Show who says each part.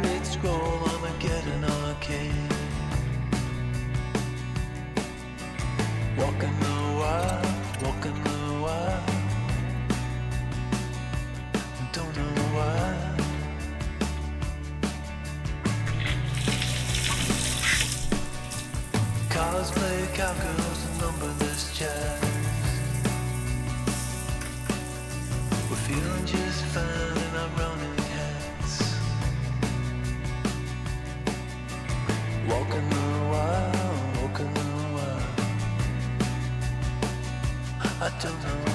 Speaker 1: pirate scroll, Armageddon arcade. Walking the wild, walking the wild. Don't know why. Cars play cowgirls and numberless jazz. We're feeling just fine in our running hats. Walking the wild, walking the wild. I don't know